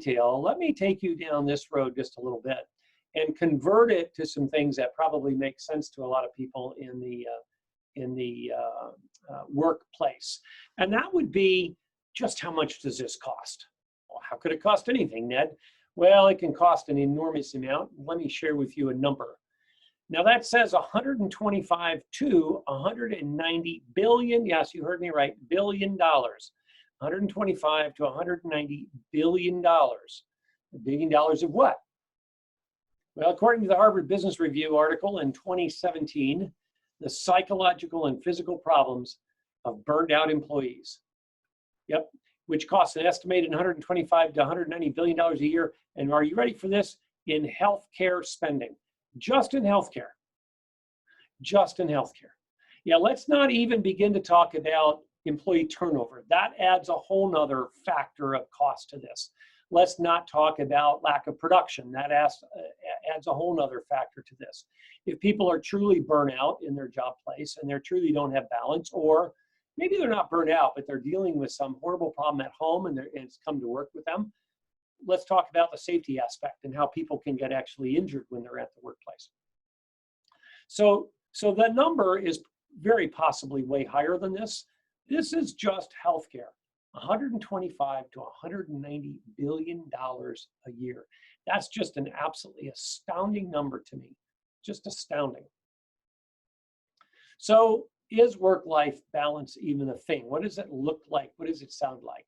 detail, let me take you down this road just a little bit and convert it to some things that probably make sense to a lot of people in the workplace. And that would be, just how much does this cost? Well, how could it cost anything, Ned? Well, it can cost an enormous amount. Let me share with you a number. Now that says 125 to 190 billion, yes, you heard me right, billion dollars. 125 to 190 billion dollars. Billion dollars of what? Well, according to the Harvard Business Review article in 2017, the psychological and physical problems of burned out employees. Yep, which costs an estimated 125 to 190 billion dollars a year. And are you ready for this? In healthcare spending. Just in healthcare. Just in healthcare. Yeah, let's not even begin to talk about employee turnover. That adds a whole nother factor of cost to this. Let's not talk about lack of production. That adds a whole nother factor to this. If people are truly burnt out in their job place and they truly don't have balance, or maybe they're not burnt out, but they're dealing with some horrible problem at home and it's come to work with them, let's talk about the safety aspect and how people can get actually injured when they're at the workplace. So the number is very possibly way higher than this. This is just healthcare. 125 to 190 billion dollars a year. That's just an absolutely astounding number to me. Just astounding. So is work-life balance even a thing? What does it look like? What does it sound like?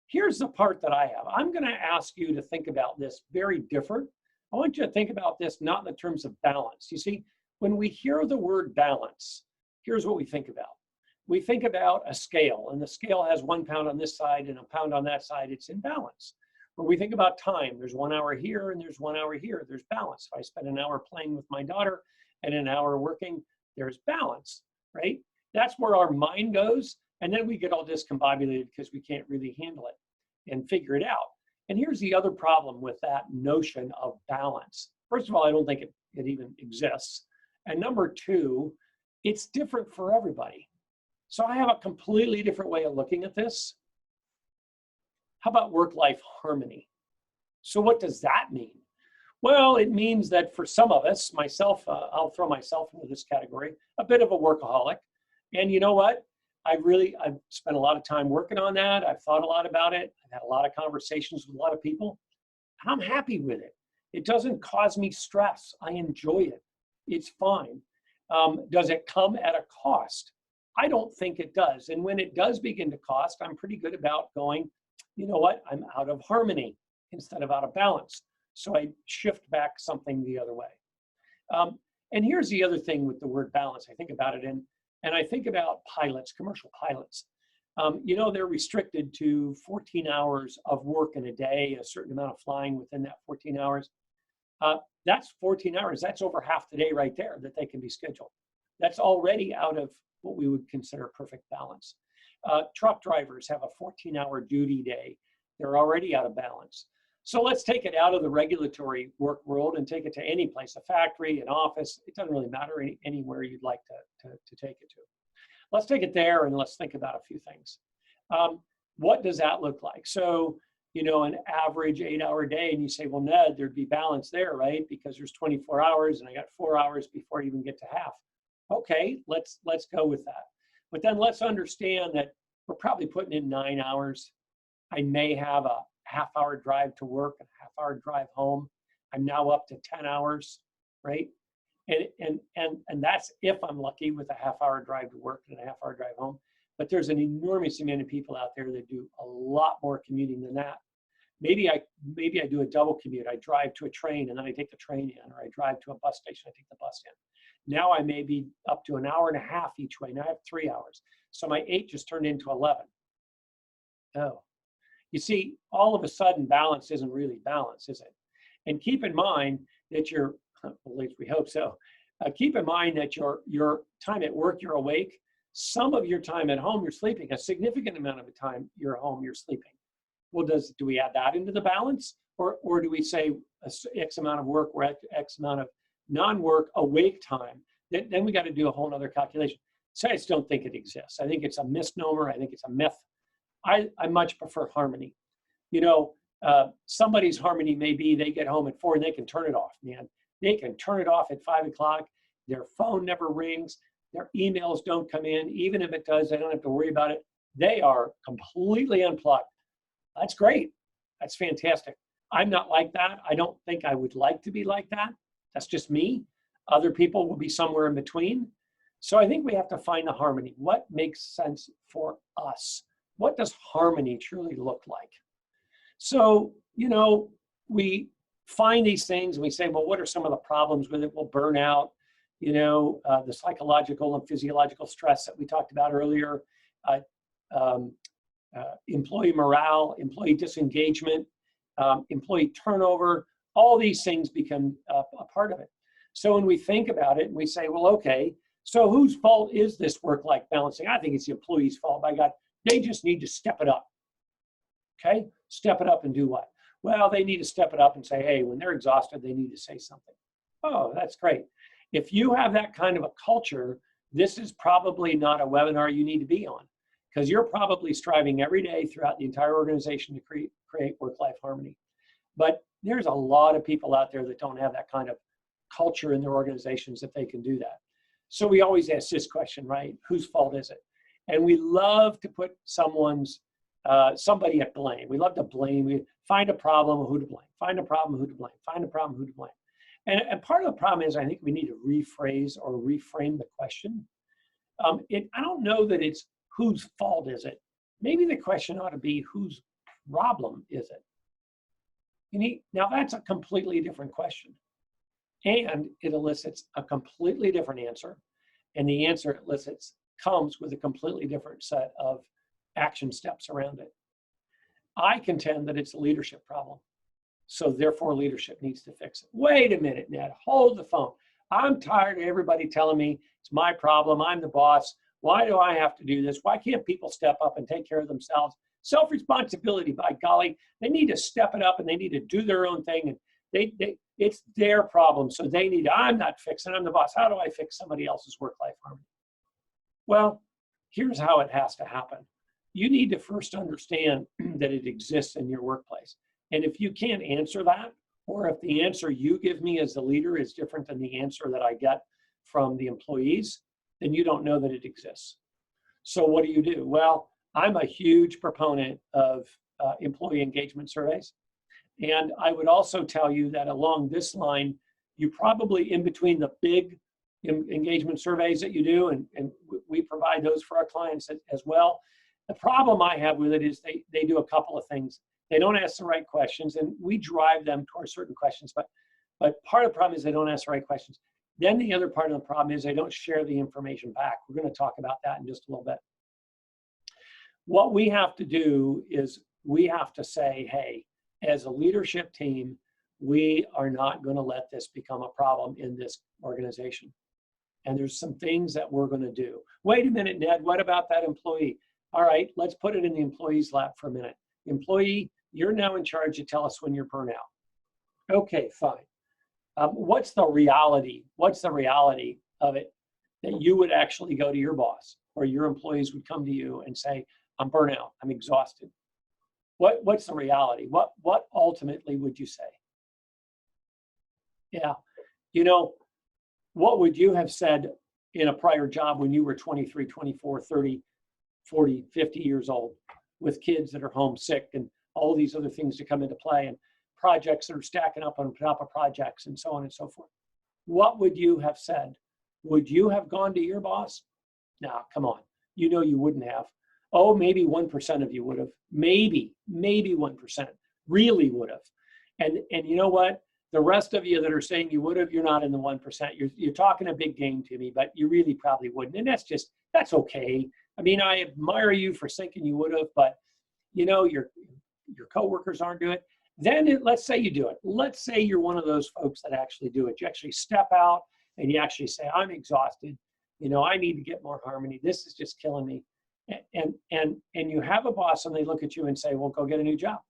Here's the part that I have. I'm going to ask you to think about this very different. I want you to think about this not in the terms of balance. You see, when we hear the word balance, here's what we think about. We think about a scale, and the scale has 1 pound on this side and a pound on that side. It's in balance. When we think about time, there's 1 hour here and there's 1 hour here. There's balance. If I spend an hour playing with my daughter and an hour working, there's balance, right? That's where our mind goes. And then we get all discombobulated because we can't really handle it and figure it out. And here's the other problem with that notion of balance. First of all, I don't think it even exists. And number two, it's different for everybody. So I have a completely different way of looking at this. How about work-life harmony? So what does that mean? Well, it means that for some of us, myself, I'll throw myself into this category, a bit of a workaholic. And you know what? I've spent a lot of time working on that. I've thought a lot about it. I've had a lot of conversations with a lot of people. And I'm happy with it. It doesn't cause me stress. I enjoy it. It's fine. Does it come at a cost? I don't think it does. And when it does begin to cost, I'm pretty good about going, you know what? I'm out of harmony instead of out of balance. So I shift back something the other way. And here's the other thing with the word balance. I think about it and I think about pilots, commercial pilots. You know, they're restricted to 14 hours of work in a day, a certain amount of flying within that 14 hours. That's 14 hours. That's over half the day right there that they can be scheduled. That's already out of what we would consider perfect balance. Truck drivers have a 14-hour duty day. They're already out of balance. So let's take it out of the regulatory work world and take it to any place, a factory, an office. It doesn't really matter anywhere you'd like to take it to. Let's take it there and let's think about a few things. What does that look like? So, you know, an average 8-hour day, and you say, well, Ned, there'd be balance there, right? Because there's 24 hours and I got 4 hours before I even get to half. Okay, let's go with that. But then let's understand that we're probably putting in 9 hours. I may have a half-hour drive to work, a half-hour drive home. I'm now up to 10 hours, right? And that's if I'm lucky with a half-hour drive to work and a half-hour drive home. But there's an enormous amount of people out there that do a lot more commuting than that. Maybe I do a double commute. I drive to a train and then I take the train in, or I drive to a bus station, I take the bus in. Now I may be up to an hour and a half each way. Now I have 3 hours. So my 8 just turned into 11. Oh. You see, all of a sudden, balance isn't really balance, is it? And keep in mind that at least we hope so, keep in mind that your time at work, you're awake. Some of your time at home, you're sleeping. A significant amount of the time you're home, you're sleeping. Well, do we add that into the balance? Or do we say X amount of work or X amount of non-work awake time? Then we got to do a whole other calculation. So I just don't think it exists. I think it's a misnomer. I think it's a myth. I much prefer harmony. You know, Somebody's harmony may be they get home at 4 and they can turn it off, man. They can turn it off at 5 o'clock. Their phone never rings. Their emails don't come in. Even if it does, they don't have to worry about it. They are completely unplugged. That's great. That's fantastic. I'm not like that. I don't think I would like to be like that. That's just me. Other people will be somewhere in between. So I think we have to find the harmony. What makes sense for us? What does harmony truly look like? So, we find these things and we say, well, what are some of the problems with it? Well, burnout, the psychological and physiological stress that we talked about earlier, employee morale, employee disengagement, employee turnover, all these things become a part of it. So when we think about it and we say, well, okay, so whose fault is this work-life balancing? I think it's the employee's fault. By God, they just need to step it up. Okay, step it up and do what? Well, they need to step it up and say, hey, when they're exhausted, they need to say something. Oh, that's great. If you have that kind of a culture, this is probably not a webinar you need to be on, because you're probably striving every day throughout the entire organization to create work-life harmony. But there's a lot of people out there that don't have that kind of culture in their organizations that they can do that. So we always ask this question, right? Whose fault is it? And we love to put somebody at blame. We love to blame. We find a problem, who to blame. Find a problem, who to blame. Find a problem, who to blame. And part of the problem is I think we need to rephrase or reframe the question. I don't know that it's whose fault is it. Maybe the question ought to be whose problem is it? Now that's a completely different question. And it elicits a completely different answer. And the answer it elicits comes with a completely different set of action steps around it. I contend that it's a leadership problem. So therefore leadership needs to fix it. Wait a minute, Ned, hold the phone. I'm tired of everybody telling me it's my problem, I'm the boss. Why do I have to do this? Why can't people step up and take care of themselves? Self-responsibility, by golly. They need to step it up and they need to do their own thing. And it's their problem. So they need, I'm not fixing, I'm the boss. How do I fix somebody else's work-life harmony? Well, here's how it has to happen. You need to first understand that it exists in your workplace. And if you can't answer that, or if the answer you give me as the leader is different than the answer that I get from the employees, then you don't know that it exists. So what do? Well, I'm a huge proponent of employee engagement surveys. And I would also tell you that along this line, you probably in between the big engagement surveys that you do, and we provide those for our clients as well. The problem I have with it is they do a couple of things. They don't ask the right questions, and we drive them towards certain questions, but part of the problem is they don't ask the right questions. Then the other part of the problem is they don't share the information back. We're going to talk about that in just a little bit. What we have to do is we have to say, hey, as a leadership team, we are not going to let this become a problem in this organization. And there's some things that we're going to do. Wait a minute, Ned, what about that employee? All right, let's put it in the employee's lap for a minute. Employee, you're now in charge to tell us when you're burnt out. Okay, fine. What's the reality? What's the reality of it that you would actually go to your boss or your employees would come to you and say, I'm burnt out, I'm exhausted. What's the reality? What ultimately would you say? Yeah, what would you have said in a prior job when you were 23, 24, 30, 40, 50 years old with kids that are homesick and all these other things that come into play and projects that are stacking up on top of projects and so on and so forth? What would you have said? Would you have gone to your boss? No, come on. You wouldn't have. Oh, maybe 1% of you would have. Maybe 1% really would have. And you know what? The rest of you that are saying you would have, you're not in the 1%. You're talking a big game to me, but you really probably wouldn't. And that's okay. I mean, I admire you for thinking you would have, but your coworkers aren't doing it. Then let's say you do it. Let's say you're one of those folks that actually do it. You actually step out and you actually say, I'm exhausted. I need to get more harmony. This is just killing me. And you have a boss and they look at you and say, well, go get a new job.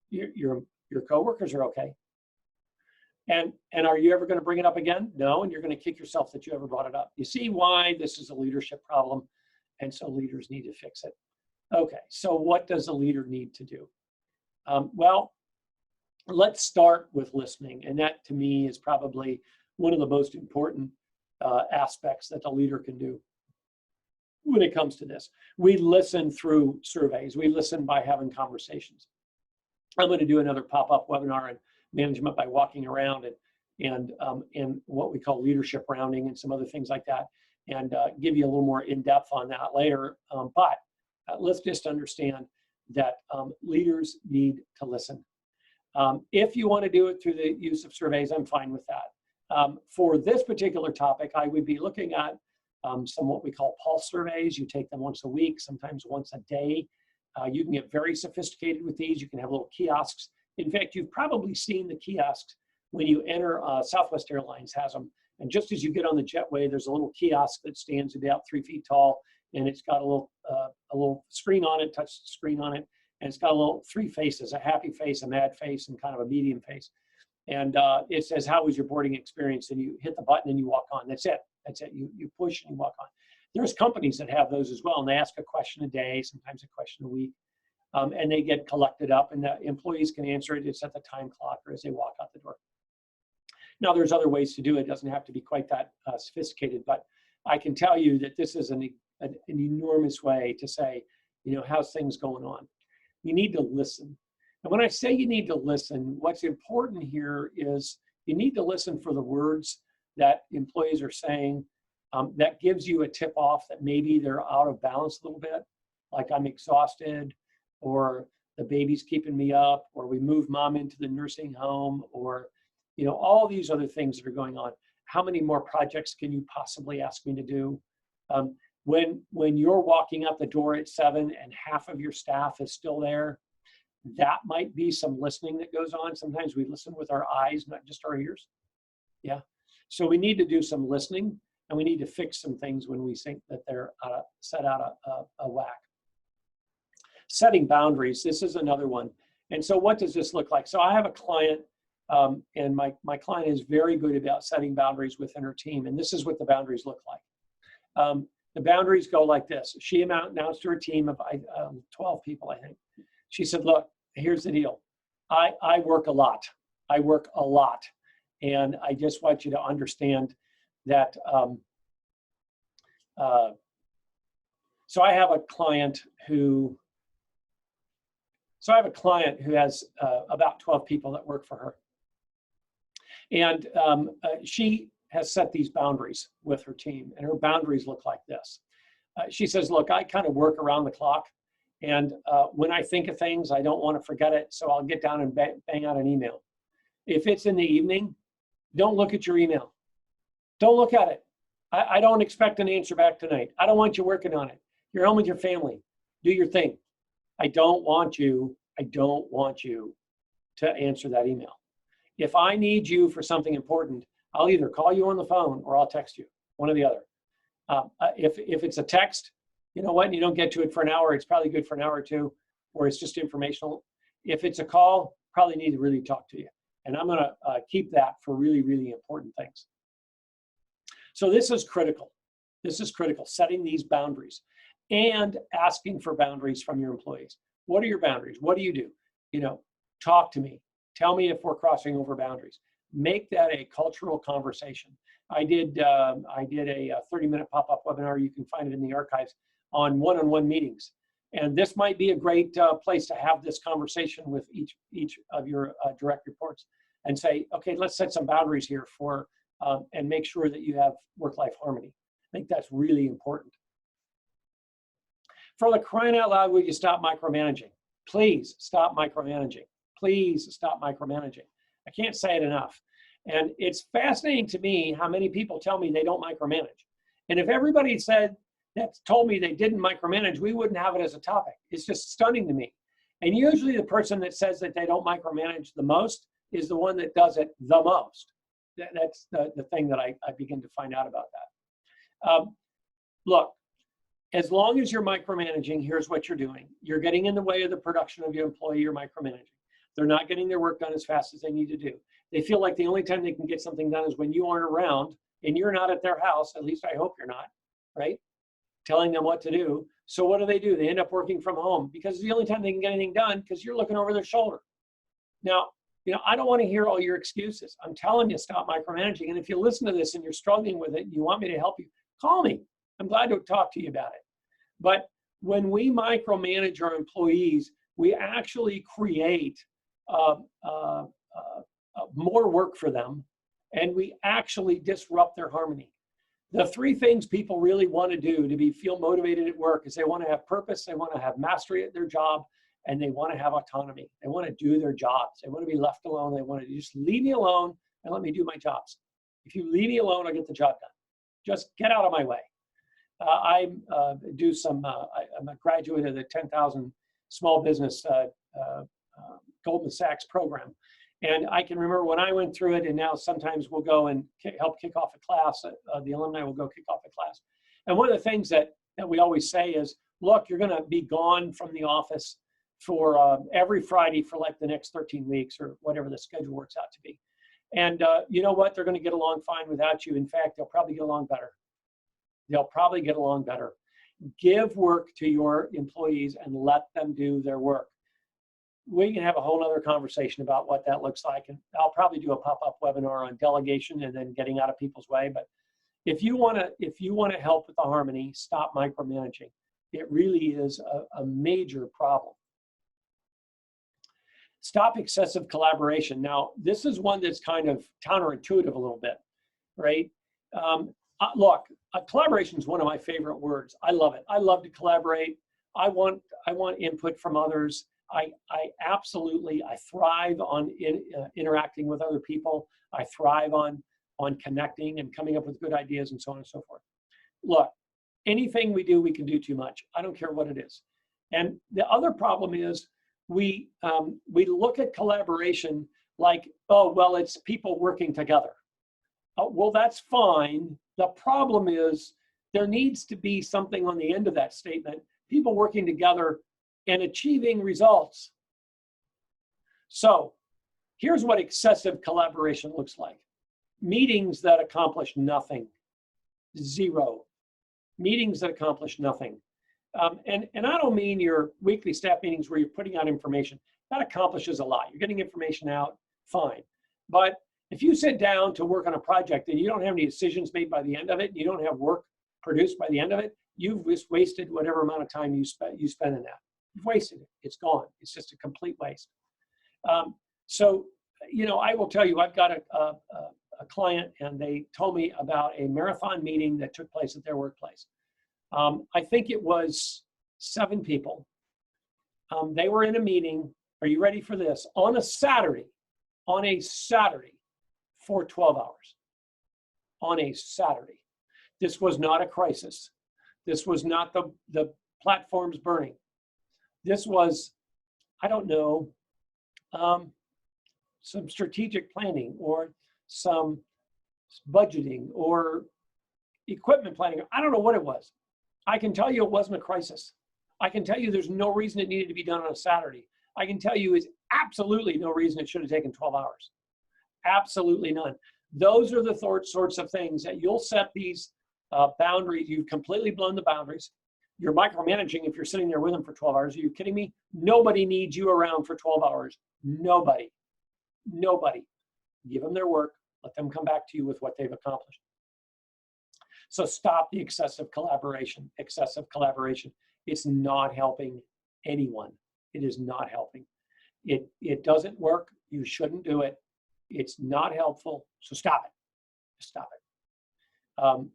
Your coworkers are okay. And are you ever going to bring it up again? No, and you're going to kick yourself that you ever brought it up. You see why this is a leadership problem, and so leaders need to fix it. Okay, so what does a leader need to do? Well, let's start with listening. And that to me is probably one of the most important aspects that the leader can do when it comes to this. We listen through surveys. We listen by having conversations. I'm going to do another pop-up webinar on management by walking around and what we call leadership rounding and some other things like that, and give you a little more in-depth on that later. But let's just understand that leaders need to listen. If you want to do it through the use of surveys, I'm fine with that. For this particular topic, I would be looking at some what we call pulse surveys. You take them once a week, sometimes once a day. You can get very sophisticated with these. You can have little kiosks. In fact, you've probably seen the kiosks when you enter. Southwest Airlines has them. And just as you get on the jetway, there's a little kiosk that stands about 3 feet tall, and it's got a little screen on it, touch screen on it, and it's got a little 3 faces: a happy face, a mad face, and kind of a medium face. And it says, "How was your boarding experience?" And you hit the button and you walk on. That's it. That's it. You push and you walk on. There's companies that have those as well, and they ask a question a day, sometimes a question a week, and they get collected up, and the employees can answer it. It's at the time clock or as they walk out the door. Now, there's other ways to do it. It doesn't have to be quite that sophisticated, but I can tell you that this is an enormous way to say, how's things going on? You need to listen. And when I say you need to listen, what's important here is you need to listen for the words that employees are saying. That gives you a tip off that maybe they're out of balance a little bit, like I'm exhausted, or the baby's keeping me up, or we moved mom into the nursing home, or all these other things that are going on. How many more projects can you possibly ask me to do? When you're walking out the door at 7 and half of your staff is still there, that might be some listening that goes on. Sometimes we listen with our eyes, not just our ears. Yeah. So we need to do some listening, and we need to fix some things when we think that they're set out a whack. Setting boundaries, this is another one. And so what does this look like? So I have a client, and my client is very good about setting boundaries within her team. And this is what the boundaries look like. The boundaries go like this. She announced to her team of 12 people, I think. She said, look, here's the deal. I work a lot. I work a lot. And I just want you to understand that. So I have a client who has about 12 people that work for her. And she has set these boundaries with her team, and her boundaries look like this. She says, look, I kind of work around the clock, and when I think of things, I don't want to forget it, so I'll get down and bang out an email. If it's in the evening, don't look at your email. Don't look at it. I don't expect an answer back tonight. I don't want you working on it. You're home with your family. Do your thing. I don't want you to answer that email. If I need you for something important, I'll either call you on the phone or I'll text you, one or the other. If it's a text, you know what, and you don't get to it for an hour, it's probably good for an hour or two, or it's just informational. If it's a call, probably need to really talk to you. And I'm gonna keep that for really, really important things. So this is critical. This is critical, setting these boundaries and asking for boundaries from your employees. What are your boundaries? What do you do? Talk to me. Tell me if we're crossing over boundaries. Make that a cultural conversation. I did a 30-minute pop-up webinar. You can find it in the archives on one-on-one meetings. And this might be a great place to have this conversation with each of your direct reports and say, okay, let's set some boundaries here for and make sure that you have work-life harmony. I think that's really important. For the crying out loud, will you stop micromanaging? Please stop micromanaging. Please stop micromanaging. I can't say it enough. And it's fascinating to me how many people tell me they don't micromanage. And if everybody told me they didn't micromanage, we wouldn't have it as a topic. It's just stunning to me. And usually the person that says that they don't micromanage the most is the one that does it the most. That's the thing that I begin to find out about that. Look, as long as you're micromanaging, here's what you're doing. You're getting in the way of the production of your employee, you're micromanaging. They're not getting their work done as fast as they need to do. They feel like the only time they can get something done is when you aren't around and you're not at their house, at least I hope you're not, right? Telling them what to do. So what do? They end up working from home because it's the only time they can get anything done because you're looking over their shoulder. Now, I don't want to hear all your excuses. I'm telling you, stop micromanaging. And if you listen to this and you're struggling with it and you want me to help you, call me. I'm glad to talk to you about it. But when we micromanage our employees, we actually create more work for them, and we actually disrupt their harmony. The three things people really want to do to feel motivated at work is they want to have purpose, they want to have mastery at their job, and they want to have autonomy. They want to do their jobs. They want to be left alone. They want to just leave me alone and let me do my jobs. If you leave me alone, I'll get the job done. Just get out of my way. I'm a graduate of the 10,000 Small Business Goldman Sachs program. And I can remember when I went through it, and now sometimes we'll go and help kick off a class. The alumni will go kick off a class. And one of the things that we always say is, look, you're going to be gone from the office for every Friday for like the next 13 weeks or whatever the schedule works out to be. And you know what? They're going to get along fine without you. In fact, they'll probably get along better. They'll probably get along better. Give work to your employees and let them do their work. We can have a whole other conversation about what that looks like. And I'll probably do a pop-up webinar on delegation and then getting out of people's way. But if you want to help with the harmony, stop micromanaging. It really is a major problem. Stop excessive collaboration. Now, this is one that's kind of counterintuitive a little bit, right? Look, collaboration is one of my favorite words. I love it. I love to collaborate. I want input from others. I thrive on interacting with other people. I thrive on connecting and coming up with good ideas and so on and so forth. Look, anything we do, we can do too much. I don't care what it is. And the other problem is we look at collaboration like, oh, well, it's people working together. Well, that's fine. The problem is there needs to be something on the end of that statement, people working together and achieving results. So here's what excessive collaboration looks like. Meetings that accomplish nothing. Zero. Meetings that accomplish nothing. And I don't mean your weekly staff meetings where you're putting out information. That accomplishes a lot. You're getting information out, fine. But if you sit down to work on a project and you don't have any decisions made by the end of it, and you don't have work produced by the end of it, you've just wasted whatever amount of time you spend in that. You've wasted it. It's gone. It's just a complete waste. So, I will tell you, I've got a client, and they told me about a marathon meeting that took place at their workplace. I think it was 7 people. They were in a meeting. Are you ready for this? On a Saturday, for 12 hours. On a Saturday. This was not a crisis. This was not the platforms burning. This was, I don't know, some strategic planning or some budgeting or equipment planning. I don't know what it was. I can tell you it wasn't a crisis. I can tell you there's no reason it needed to be done on a Saturday. I can tell you is absolutely no reason it should have taken 12 hours. Absolutely none. Those are the sorts of things that you'll set these boundaries. You've completely blown the boundaries. You're micromanaging if you're sitting there with them for 12 hours. Are you kidding me? Nobody needs you around for 12 hours. Nobody. Nobody. Give them their work. Let them come back to you with what they've accomplished. So stop the excessive collaboration. Excessive collaboration. It's not helping anyone. It is not helping. It doesn't work. You shouldn't do it. It's not helpful. So stop it. Just stop it.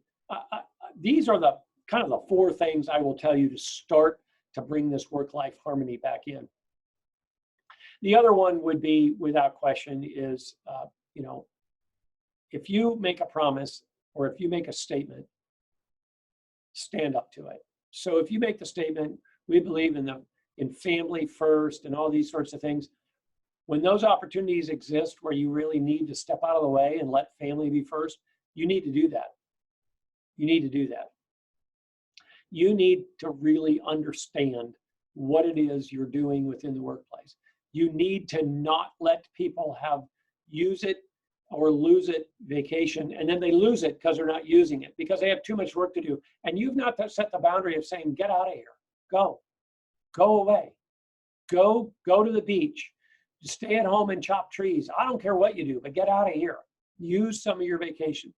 These are the kind of the 4 things I will tell you to start to bring this work-life harmony back in. The other one would be, without question, is, if you make a promise or if you make a statement, stand up to it. So if you make the statement, we believe in family first and all these sorts of things, when those opportunities exist where you really need to step out of the way and let family be first, you need to do that. You need to do that. You need to really understand what it is you're doing within the workplace. You need to not let people use it or lose it vacation, and then they lose it because they're not using it, because they have too much work to do. And you've not set the boundary of saying, get out of here. Go away. Go to the beach. Stay at home and chop trees. I don't care what you do, but get out of here. Use some of your vacation.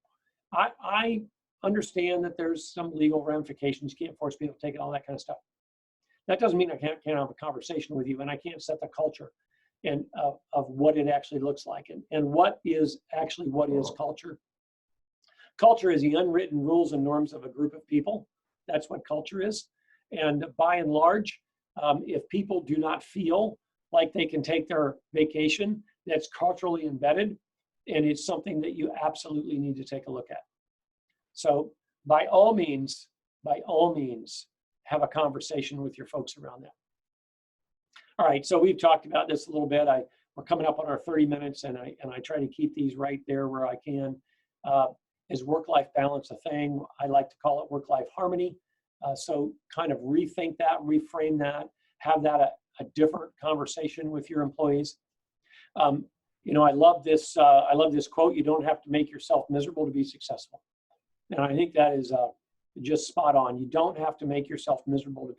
I understand that there's some legal ramifications. You can't force people to take it, all that kind of stuff. That doesn't mean I can't have a conversation with you, and I can't set the culture and of what it actually looks like, and what is culture. Culture is the unwritten rules and norms of a group of people. That's what culture is. And by and large, if people do not feel like they can take their vacation, that's culturally embedded, and it's something that you absolutely need to take a look at. So by all means, have a conversation with your folks around that. All right, so we've talked about this a little bit. We're coming up on our 30 minutes, and I try to keep these right there where I can. Is work-life balance a thing? I like to call it work-life harmony. So kind of rethink that, reframe that, have that a different conversation with your employees. You know, I love this quote: "You don't have to make yourself miserable to be successful." And I think that is just spot on. You don't have to make yourself miserable to